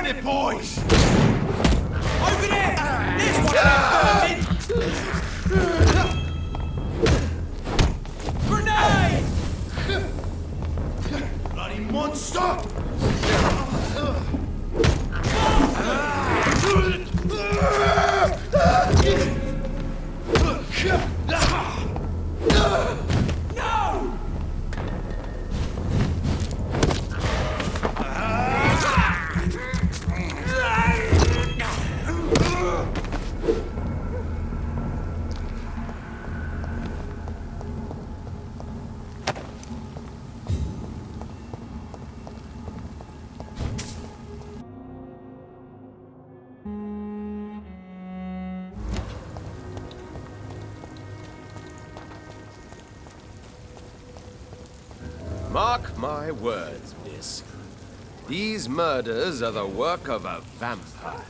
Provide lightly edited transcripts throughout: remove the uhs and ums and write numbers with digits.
Burn it, boys! Over there! There's one burning! Grenade! Bloody monster! No! Mark my words, miss. These murders are the work of a vampire.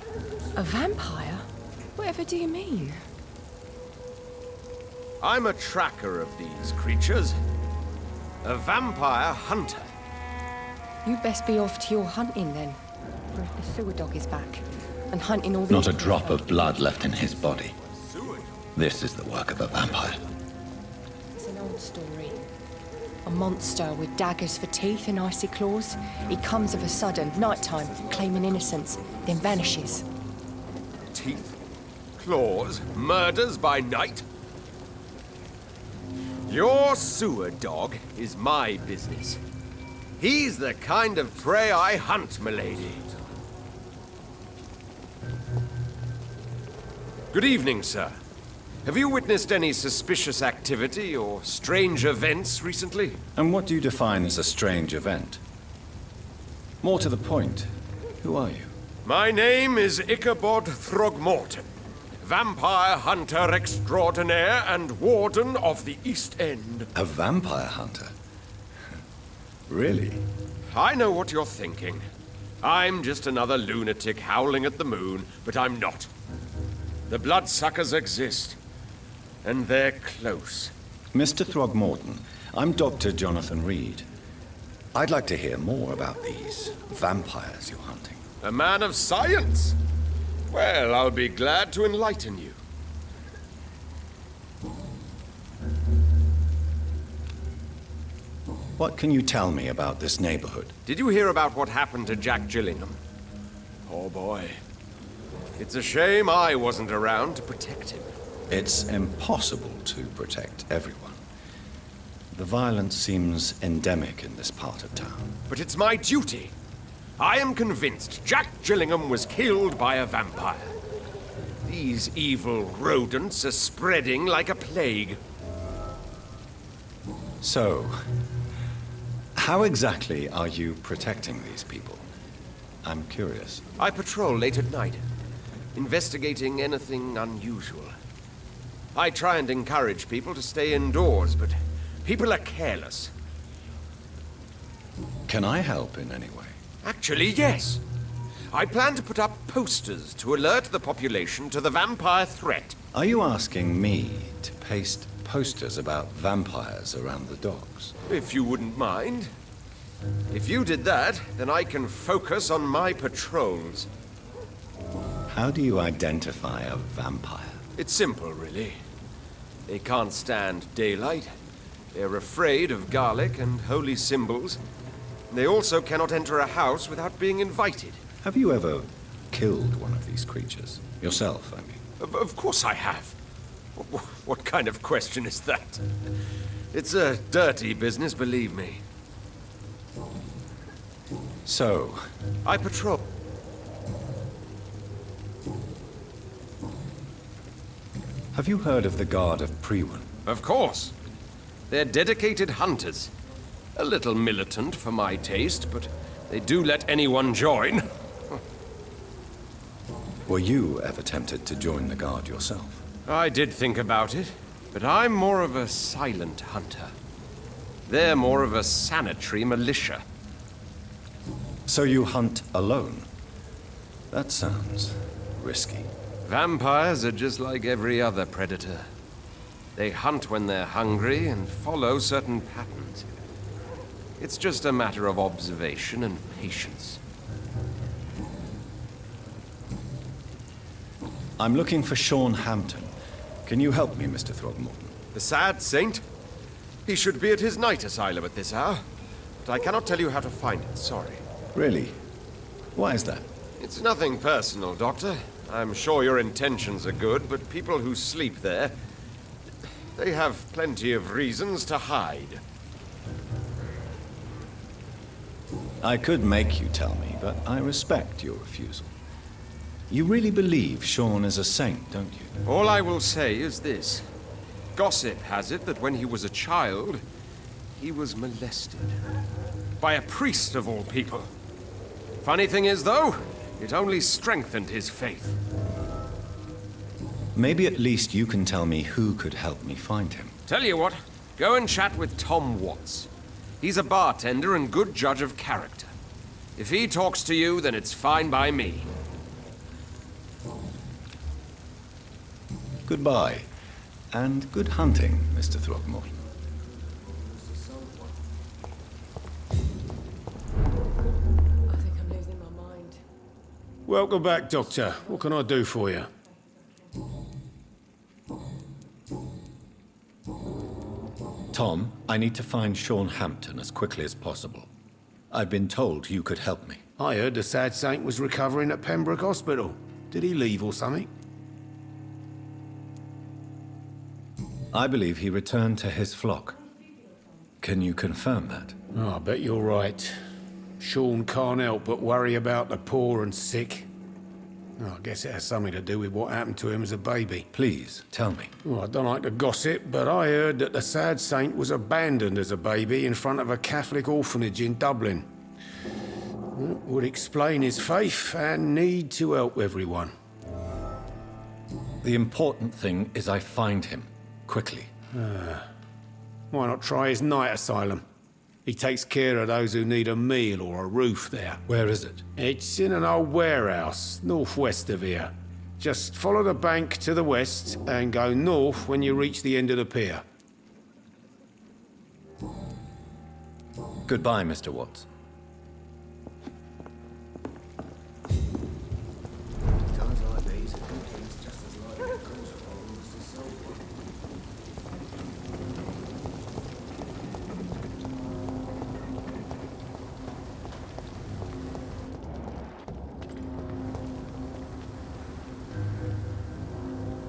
A vampire? Whatever do you mean? I'm a tracker of these creatures. A vampire hunter. You best be off to your hunting then. Or if the sewer dog is back. And hunting all the... Not a drop of blood left in his body. This is the work of a vampire. It's an old story. A monster with daggers for teeth and icy claws. He comes of a sudden, nighttime, claiming innocence, then vanishes. Teeth, claws, murders by night. Your sewer dog is my business. He's the kind of prey I hunt, milady. Good evening, sir. Have you witnessed any suspicious activity or strange events recently? And what do you define as a strange event? More to the point, who are you? My name is Ichabod Throgmorton, vampire hunter extraordinaire and warden of the East End. A vampire hunter? Really? I know what you're thinking. I'm just another lunatic howling at the moon, but I'm not. The bloodsuckers exist. And they're close. Mr. Throgmorton, I'm Dr. Jonathan Reed. I'd like to hear more about these vampires you're hunting. A man of science? Well, I'll be glad to enlighten you. What can you tell me about this neighborhood? Did you hear about what happened to Jack Gillingham? Poor boy. It's a shame I wasn't around to protect him. It's impossible to protect everyone. The violence seems endemic in this part of town. But it's my duty. I am convinced Jack Gillingham was killed by a vampire. These evil rodents are spreading like a plague. So, how exactly are you protecting these people? I'm curious. I patrol late at night, investigating anything unusual. I try and encourage people to stay indoors, but people are careless. Can I help in any way? Actually, yes. I plan to put up posters to alert the population to the vampire threat. Are you asking me to paste posters about vampires around the docks? If you wouldn't mind. If you did that, then I can focus on my patrols. How do you identify a vampire? It's simple, really. They can't stand daylight. They're afraid of garlic and holy symbols. They also cannot enter a house without being invited. Have you ever killed one of these creatures? Yourself, I mean. Of course I have. What kind of question is that? It's a dirty business, believe me. So, I patrol. have you heard of the Guard of Priwen? Of course. They're dedicated hunters. A little militant for my taste, but they do let anyone join. Were you ever tempted to join the Guard yourself? I did think about it, but I'm more of a silent hunter. They're more of a sanitary militia. So you hunt alone? That sounds risky. Vampires are just like every other predator. They hunt when they're hungry and follow certain patterns. It's just a matter of observation and patience. I'm looking for Sean Hampton. Can you help me, Mr. Throgmorton? The sad saint? He should be at his night asylum at this hour. But I cannot tell you how to find it, sorry. Really? Why is that? It's nothing personal, Doctor. I'm sure your intentions are good, but people who sleep there, they have plenty of reasons to hide. I could make you tell me, but I respect your refusal. You really believe Sean is a saint, don't you? All I will say is this. Gossip has it that when he was a child, he was molested. By a priest of all people. Funny thing is, though, it only strengthened his faith. Maybe at least you can tell me who could help me find him. Tell you what, go and chat with Tom Watts. He's a bartender and good judge of character. If he talks to you, then it's fine by me. Goodbye, and good hunting, Mr. Throgmorton. I think I'm losing my mind. Welcome back, Doctor. What can I do for you? Tom, I need to find Sean Hampton as quickly as possible. I've been told you could help me. I heard the sad saint was recovering at Pembroke Hospital. Did he leave or something? I believe he returned to his flock. Can you confirm that? Oh, I bet you're right. Sean can't help but worry about the poor and sick. Oh, I guess it has something to do with what happened to him as a baby. Please, tell me. Well, I don't like to gossip, but I heard that the sad saint was abandoned as a baby in front of a Catholic orphanage in Dublin. That would explain his faith and need to help everyone. The important thing is I find him, quickly. Why not try his night asylum? He takes care of those who need a meal or a roof there. Where is it? It's in an old warehouse, northwest of here. Just follow the bank to the west and go north when you reach the end of the pier. Goodbye, Mr. Watts.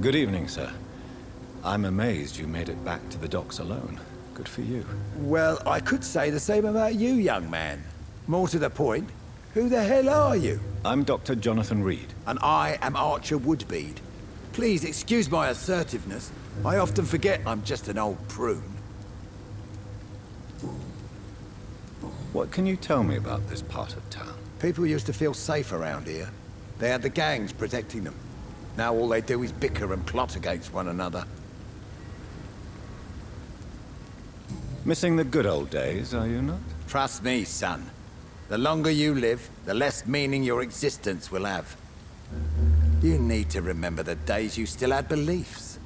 Good evening, sir. I'm amazed you made it back to the docks alone. Good for you. Well, I could say the same about you, young man. More to the point, who the hell are you? I'm Dr. Jonathan Reed. And I am Archer Woodbead. Please excuse my assertiveness. I often forget I'm just an old prune. What can you tell me about this part of town? People used to feel safe around here. They had the gangs protecting them. Now all they do is bicker and plot against one another. Missing the good old days, are you not? Trust me, son. The longer you live, the less meaning your existence will have. You need to remember the days you still had beliefs.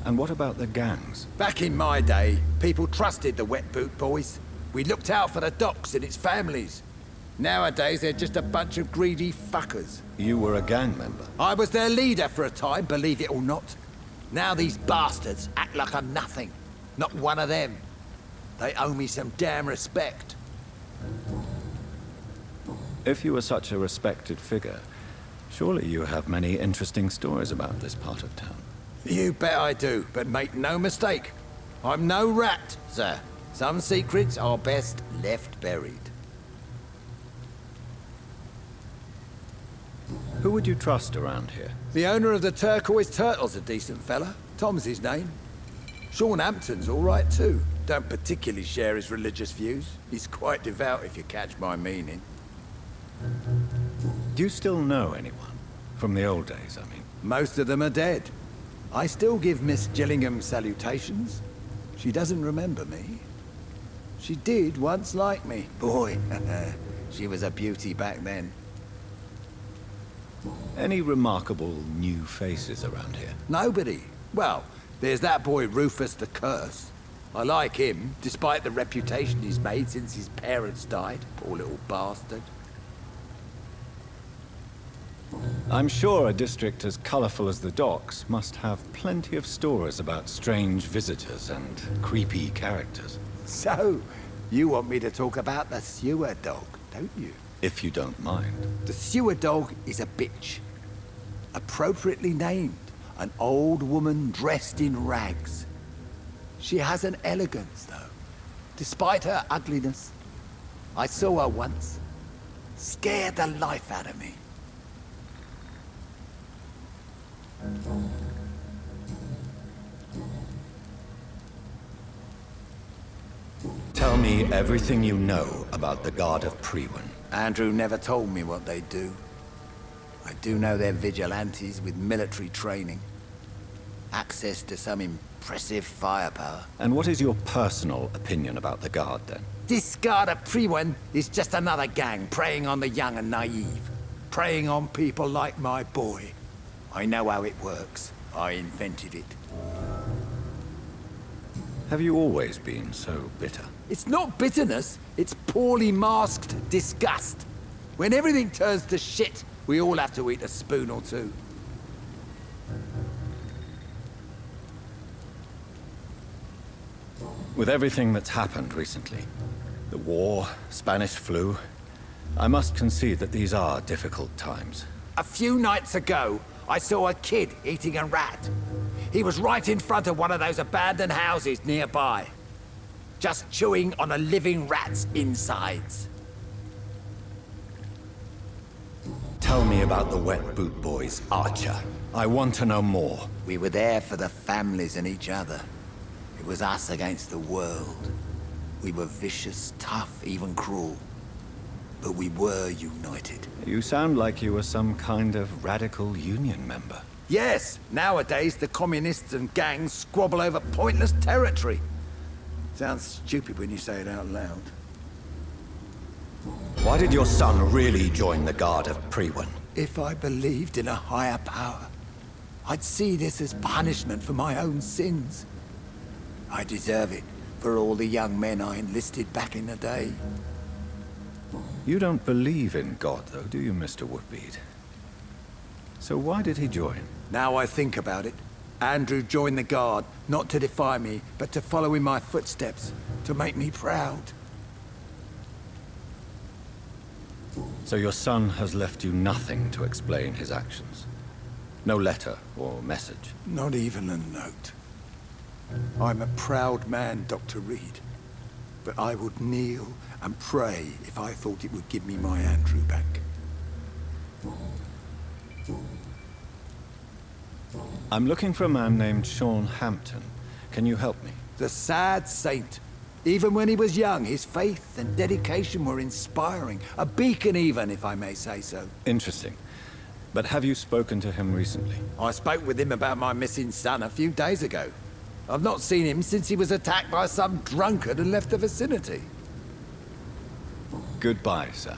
And what about the gangs? Back in my day, people trusted the wet boot boys. We looked out for the docks and its families. Nowadays, they're just a bunch of greedy fuckers. You were a gang member. I was their leader for a time, believe it or not. Now these bastards act like I'm nothing. Not one of them. They owe me some damn respect. If you were such a respected figure, surely you have many interesting stories about this part of town. You bet I do, but make no mistake. I'm no rat, sir. Some secrets are best left buried. Who would you trust around here? The owner of the Turquoise Turtle's a decent fella. Tom's his name. Sean Hampton's all right too. Don't particularly share his religious views. He's quite devout if you catch my meaning. Do you still know anyone? From the old days, I mean. Most of them are dead. I still give Miss Gillingham salutations. She doesn't remember me. She did once like me. Boy, she was a beauty back then. Any remarkable new faces around here? Nobody. Well, there's that boy Rufus the Curse. I like him, despite the reputation he's made since his parents died. Poor little bastard. I'm sure a district as colorful as the docks must have plenty of stories about strange visitors and creepy characters. So, you want me to talk about the sewer dog, don't you? If you don't mind. The sewer dog is a bitch. Appropriately named, an old woman dressed in rags. She has an elegance, though, despite her ugliness. I saw her once. Scared the life out of me. Tell me everything you know about the Guard of Priwen. Andrew never told me what they do. I do know they're vigilantes with military training. Access to some impressive firepower. And what is your personal opinion about the Guard, then? This Guard of Priwen is just another gang preying on the young and naive. Preying on people like my boy. I know how it works. I invented it. Have you always been so bitter? It's not bitterness, it's poorly masked disgust. When everything turns to shit, we all have to eat a spoon or two. With everything that's happened recently, the war, Spanish flu, I must concede that these are difficult times. A few nights ago, I saw a kid eating a rat. He was right in front of one of those abandoned houses nearby. Just chewing on a living rat's insides. Tell me about the Wet Boot Boys, Archer. I want to know more. We were there for the families and each other. It was us against the world. We were vicious, tough, even cruel. But we were united. You sound like you were some kind of radical union member. Yes, nowadays the communists and gangs squabble over pointless territory. Sounds stupid when you say it out loud. Why did your son really join the Guard of Priwen? If I believed in a higher power, I'd see this as punishment for my own sins. I deserve it for all the young men I enlisted back in the day. You don't believe in God, though, do you, Mr. Woodbead? So why did he join? Now I think about it, Andrew joined the Guard, not to defy me, but to follow in my footsteps, to make me proud. So your son has left you nothing to explain his actions? No letter or message? Not even a note. I'm a proud man, Dr. Reed. But I would kneel and pray if I thought it would give me my Andrew back. I'm looking for a man named Sean Hampton. Can you help me? The sad saint. Even when he was young, his faith and dedication were inspiring. A beacon even, if I may say so. Interesting. But have you spoken to him recently? I spoke with him about my missing son a few days ago. I've not seen him since he was attacked by some drunkard and left the vicinity. Goodbye, sir.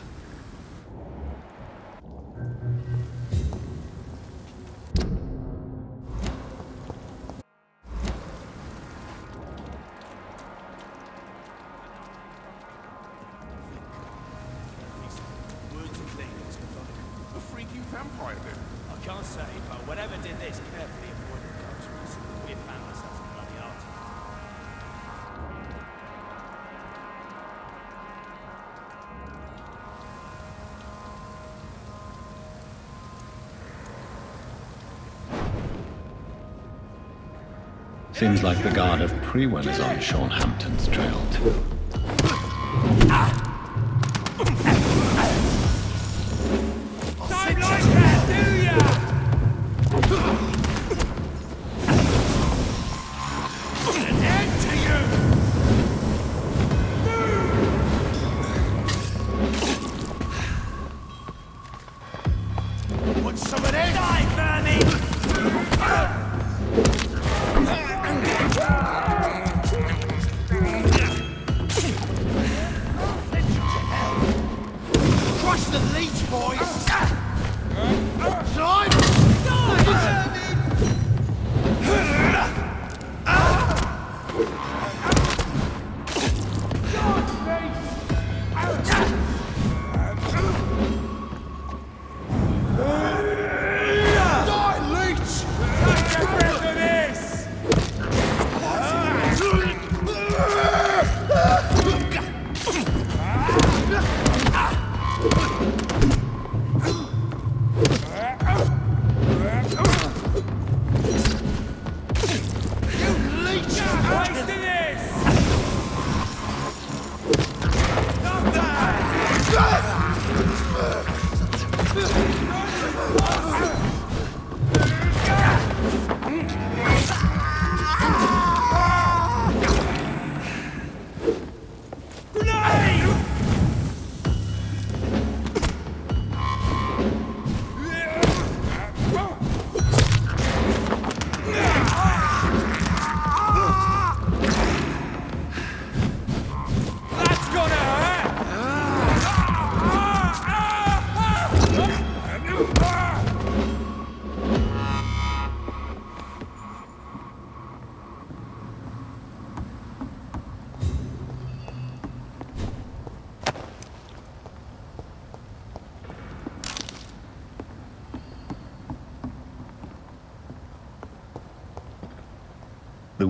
A freaky vampire then. I can't say, but whatever did this carefully avoided the luxuries. We found ourselves a bloody art. Seems like the Guard of Priwen is on Sean Hampton's trail, too. Don't like that, do ya? An end to you! Want some of this? Die, vermin!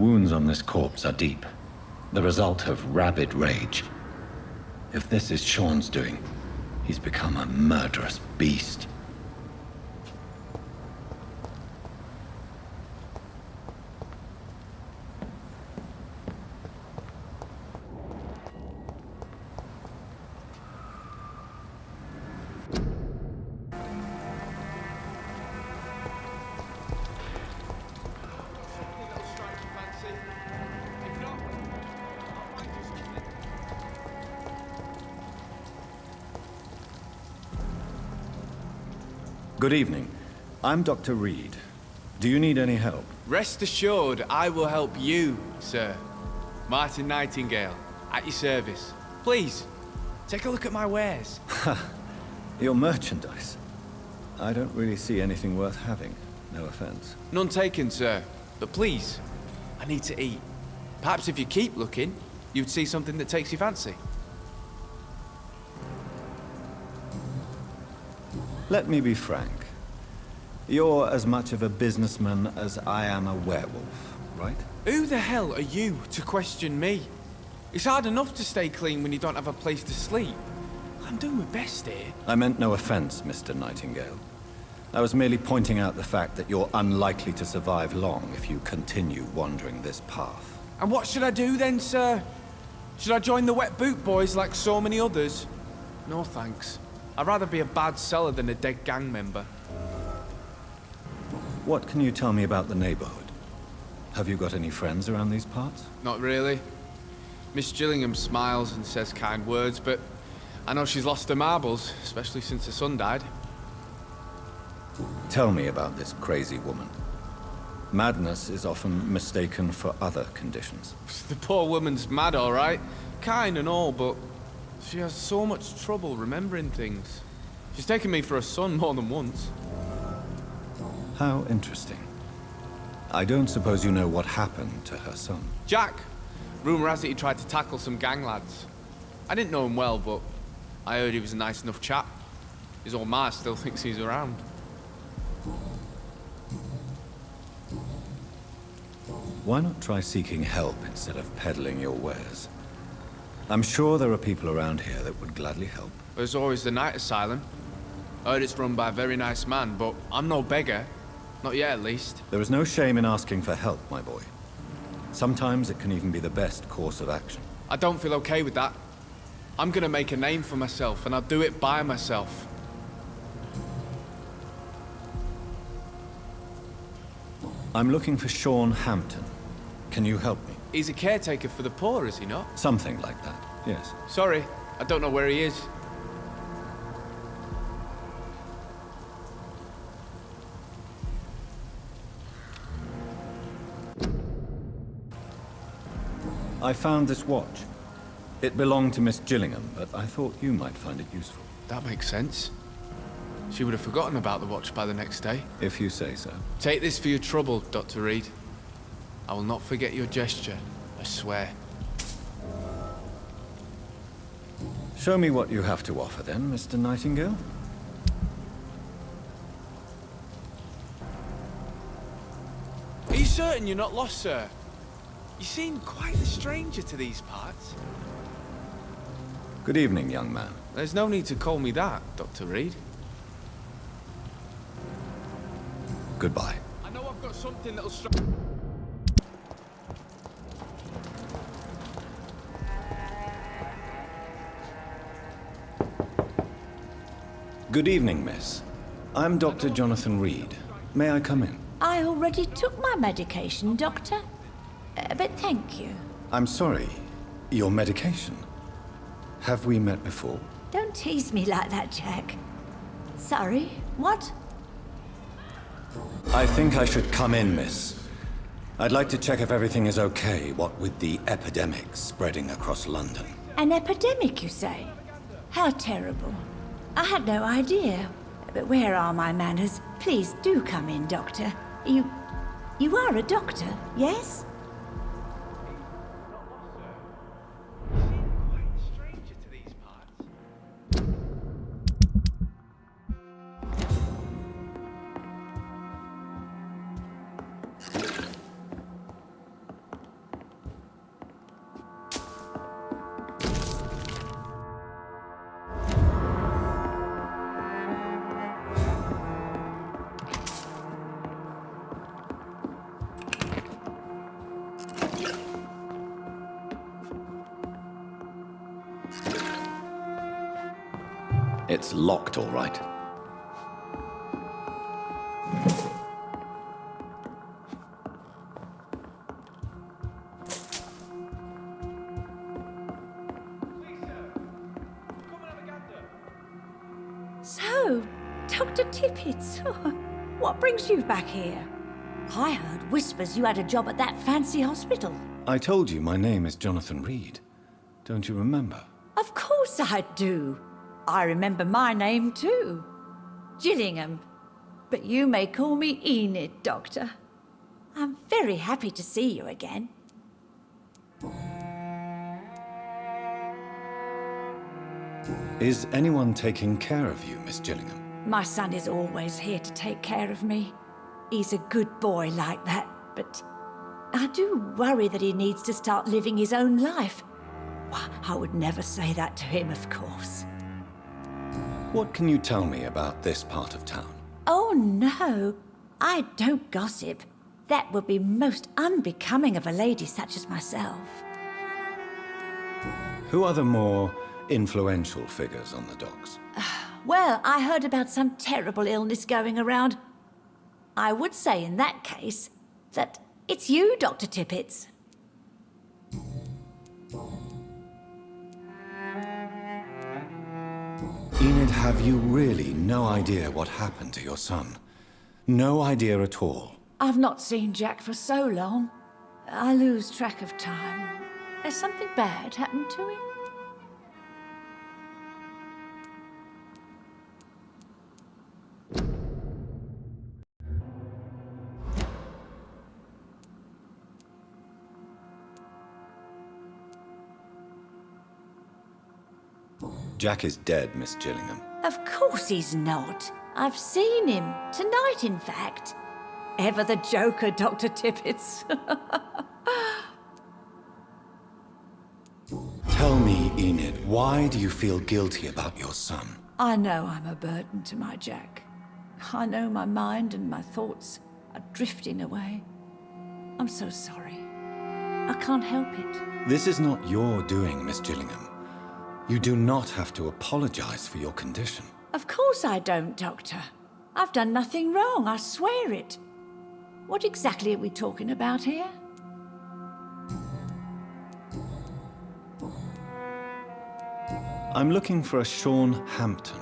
wounds on this corpse are deep, the result of rabid rage. If this is Sean's doing, he's become a murderous beast. Good evening. I'm Dr. Reed. Do you need any help? Rest assured, I will help you, sir. Martin Nightingale, at your service. Please, take a look at my wares. Your merchandise. I don't really see anything worth having. No offense. None taken, sir. But please, I need to eat. Perhaps if you keep looking, you'd see something that takes your fancy. Let me be frank. You're as much of a businessman as I am a werewolf, right? Who the hell are you to question me? It's hard enough to stay clean when you don't have a place to sleep. I'm doing my best here. I meant no offense, Mr. Nightingale. I was merely pointing out the fact that you're unlikely to survive long if you continue wandering this path. And what should I do then, sir? Should I join the Wet Boot Boys like so many others? No thanks. I'd rather be a bad seller than a dead gang member. What can you tell me about the neighborhood? Have you got any friends around these parts? Not really. Miss Gillingham smiles and says kind words, but I know she's lost her marbles, especially since her son died. Tell me about this crazy woman. Madness is often mistaken for other conditions. The poor woman's mad, all right. Kind and all, but she has so much trouble remembering things. She's taken me for a son more than once. How interesting. I don't suppose you know what happened to her son. Jack. Rumour has it he tried to tackle some gang lads. I didn't know him well, but I heard he was a nice enough chap. His old ma still thinks he's around. Why not try seeking help instead of peddling your wares? I'm sure there are people around here that would gladly help. There's always the night asylum. I heard it's run by a very nice man, but I'm no beggar. Not yet, at least. There is no shame in asking for help, my boy. Sometimes it can even be the best course of action. I don't feel okay with that. I'm gonna make a name for myself, and I'll do it by myself. I'm looking for Sean Hampton. Can you help me? He's a caretaker for the poor, is he not? Something like that, yes. Sorry, I don't know where he is. I found this watch. It belonged to Miss Gillingham, but I thought you might find it useful. That makes sense. She would have forgotten about the watch by the next day. If you say so. Take this for your trouble, Dr. Reed. I will not forget your gesture, I swear. Show me what you have to offer then, Mr. Nightingale. Are you certain you're not lost, sir? You seem quite a stranger to these parts. Good evening, young man. There's no need to call me that, Dr. Reed. Goodbye. I know I've got something that'll Good evening, miss. I'm Dr. Jonathan Reed. May I come in? I already took my medication, Doctor. But thank you. I'm sorry. Your medication? Have we met before? Don't tease me like that, Jack. Sorry, what? I think I should come in, miss. I'd like to check if everything is okay, what with the epidemic spreading across London. An epidemic, you say? How terrible. I had no idea. But where are my manners? Please do come in, Doctor. You are a doctor, yes? It's locked, all right. So, Dr. Tippets, what brings you back here? I heard whispers you had a job at that fancy hospital. I told you my name is Jonathan Reed. Don't you remember? Of course I do. I remember my name too. Gillingham. But you may call me Enid, Doctor. I'm very happy to see you again. Is anyone taking care of you, Miss Gillingham? My son is always here to take care of me. He's a good boy like that, but I do worry that he needs to start living his own life. I would never say that to him, of course. What can you tell me about this part of town? Oh, no. I don't gossip. That would be most unbecoming of a lady such as myself. Who are the more influential figures on the docks? Well, I heard about some terrible illness going around. I would say in that case that it's you, Dr. Tippets. Enid, have you really no idea what happened to your son? No idea at all? I've not seen Jack for so long. I lose track of time. Has something bad happened to him? Jack is dead, Miss Gillingham. Of course he's not. I've seen him. Tonight, in fact. Ever the joker, Dr. Tippets. Tell me, Enid, why do you feel guilty about your son? I know I'm a burden to my Jack. I know my mind and my thoughts are drifting away. I'm so sorry. I can't help it. This is not your doing, Miss Gillingham. You do not have to apologize for your condition. Of course I don't, Doctor. I've done nothing wrong, I swear it. What exactly are we talking about here? I'm looking for a Sean Hampton.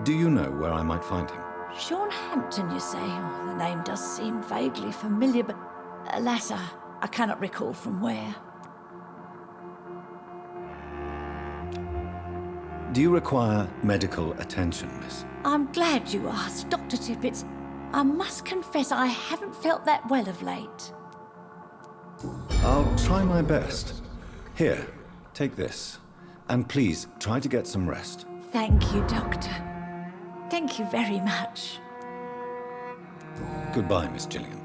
Do you know where I might find him? Sean Hampton, you say? Oh, the name does seem vaguely familiar, but alas, I cannot recall from where. Do you require medical attention, miss? I'm glad you asked, Dr. Tippets. I must confess I haven't felt that well of late. I'll try my best. Here, take this. And please, try to get some rest. Thank you, Doctor. Thank you very much. Goodbye, Miss Gillingham.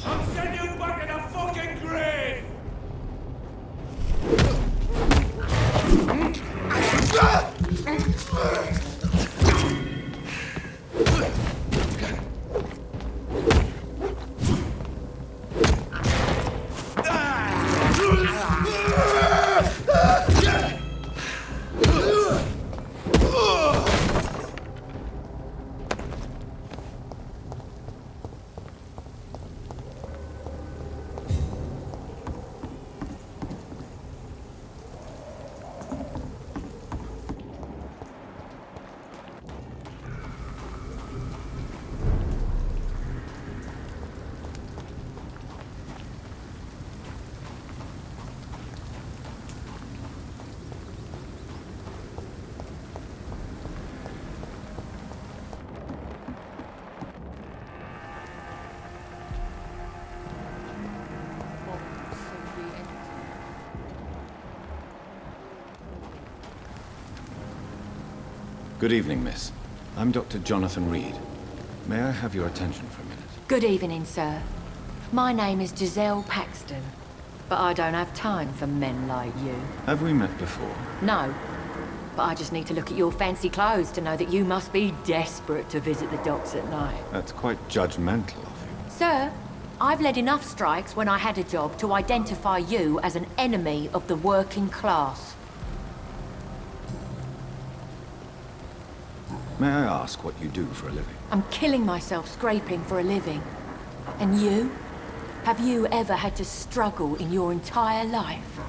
I'll send you back in a fucking grave! Good evening, miss. I'm Dr. Jonathan Reed. May I have your attention for a minute? Good evening, sir. My name is Giselle Paxton, but I don't have time for men like you. Have we met before? No, but I just need to look at your fancy clothes to know that you must be desperate to visit the docks at night. That's quite judgmental of you. Sir, I've led enough strikes when I had a job to identify you as an enemy of the working class. May I ask what you do for a living? I'm killing myself scraping for a living. And you? Have you ever had to struggle in your entire life?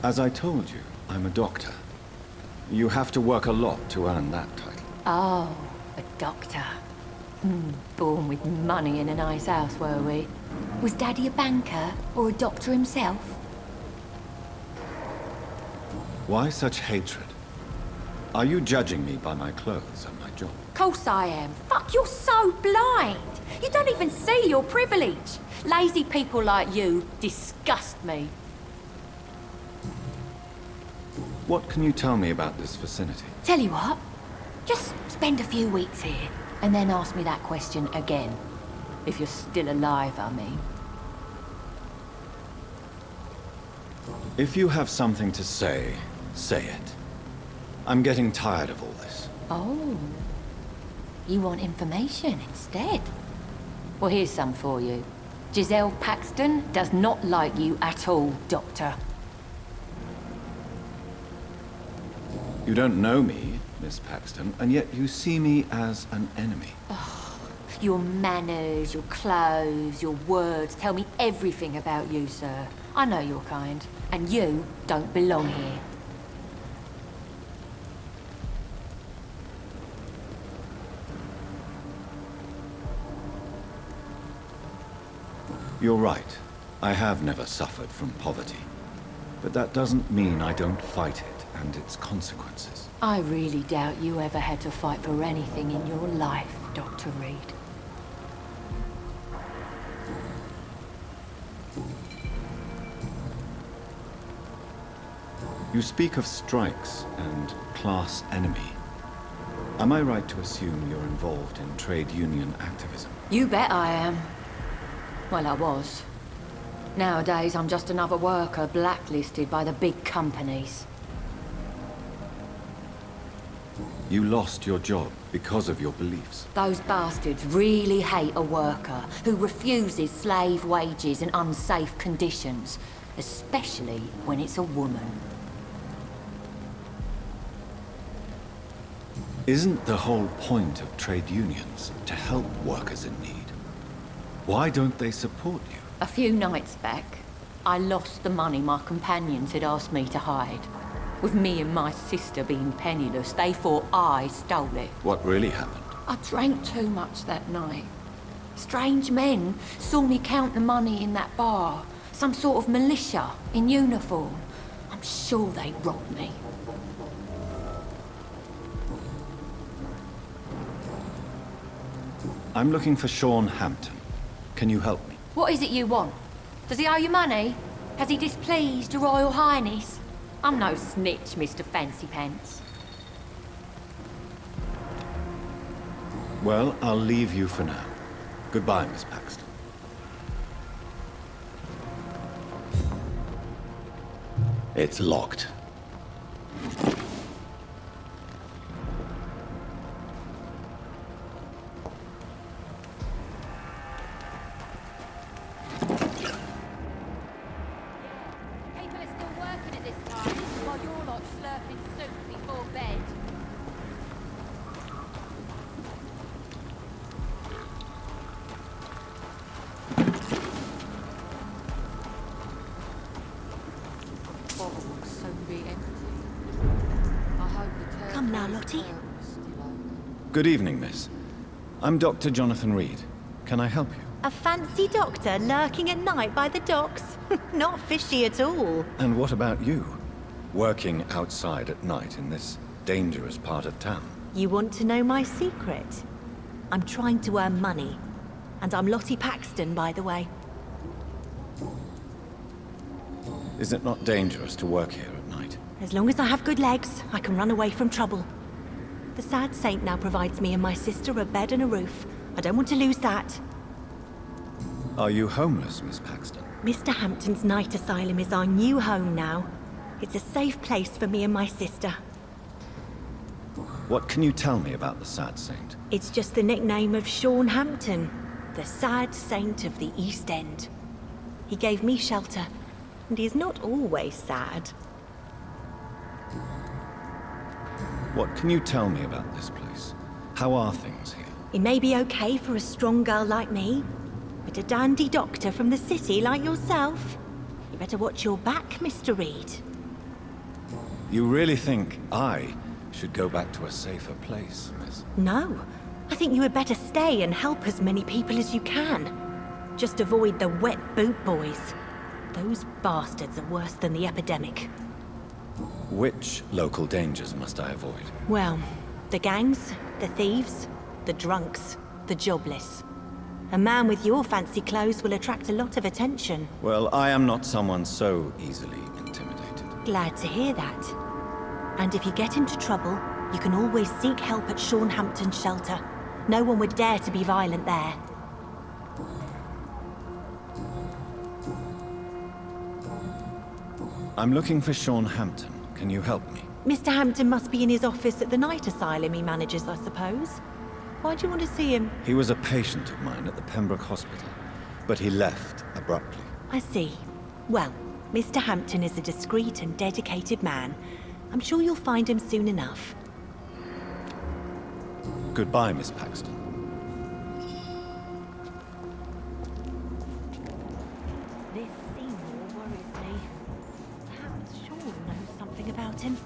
As I told you, I'm a doctor. You have to work a lot to earn that title. Oh, a doctor. Born with money in a nice house, were we? Was Daddy a banker or a doctor himself? Why such hatred? Are you judging me by my clothes and my job? Course I am. Fuck, you're so blind. You don't even see your privilege. Lazy people like you disgust me. What can you tell me about this vicinity? Tell you what, just spend a few weeks here, and then ask me that question again. If you're still alive, I mean. If you have something to say, say it. I'm getting tired of all this. Oh. You want information instead? Well, here's some for you. Giselle Paxton does not like you at all, Doctor. You don't know me, Miss Paxton, and yet you see me as an enemy. Your manners, your clothes, your words tell me everything about you, sir. I know your kind, and you don't belong here. You're right. I have never suffered from poverty. But that doesn't mean I don't fight it and its consequences. I really doubt you ever had to fight for anything in your life, Dr. Reed. You speak of strikes and class enemy. Am I right to assume you're involved in trade union activism? You bet I am. Well, I was. Nowadays, I'm just another worker blacklisted by the big companies. You lost your job because of your beliefs. Those bastards really hate a worker who refuses slave wages and unsafe conditions, especially when it's a woman. Isn't the whole point of trade unions to help workers in need? Why don't they support you? A few nights back, I lost the money my companions had asked me to hide. With me and my sister being penniless, they thought I stole it. What really happened? I drank too much that night. Strange men saw me count the money in that bar. Some sort of militia in uniform. I'm sure they robbed me. I'm looking for Sean Hampton. Can you help me? What is it you want? Does he owe you money? Has he displeased your Royal Highness? I'm no snitch, Mr. Fancy Pants. Well, I'll leave you for now. Goodbye, Miss Paxton. It's locked. People are still working at this time, while you're lot slurping soup before bed. Bottle will soon be empty. I hope the Come now, Lottie. Good evening, miss. I'm Dr. Jonathan Reed. Can I help you? A fancy doctor lurking at night by the docks? Not fishy at all. And what about you? Working outside at night in this dangerous part of town? You want to know my secret? I'm trying to earn money. And I'm Lottie Paxton, by the way. Is it not dangerous to work here at night? As long as I have good legs, I can run away from trouble. The sad saint now provides me and my sister a bed and a roof. I don't want to lose that. Are you homeless, Miss Paxton? Mr. Hampton's night asylum is our new home now. It's a safe place for me and my sister. What can you tell me about the Sad Saint? It's just the nickname of Sean Hampton, the sad saint of the East End. He gave me shelter, and he is not always sad. What can you tell me about this place? How are things here? It may be okay for a strong girl like me, but a dandy doctor from the city like yourself, you better watch your back, Mr. Reed. You really think I should go back to a safer place, miss? No, I think you had better stay and help as many people as you can. Just avoid the wet boot boys. Those bastards are worse than the epidemic. Which local dangers must I avoid? Well, the gangs, the thieves, the drunks, the jobless. A man with your fancy clothes will attract a lot of attention. Well, I am not someone so easily intimidated. Glad to hear that. And if you get into trouble, you can always seek help at Sean Hampton's shelter. No one would dare to be violent there. I'm looking for Sean Hampton. Can you help me? Mr. Hampton must be in his office at the night asylum he manages, I suppose. Why do you want to see him? He was a patient of mine at the Pembroke Hospital, but he left abruptly. I see. Well, Mr. Hampton is a discreet and dedicated man. I'm sure you'll find him soon enough. Goodbye, Miss Paxton. This Seymour worries me. Perhaps Sean knows something about him.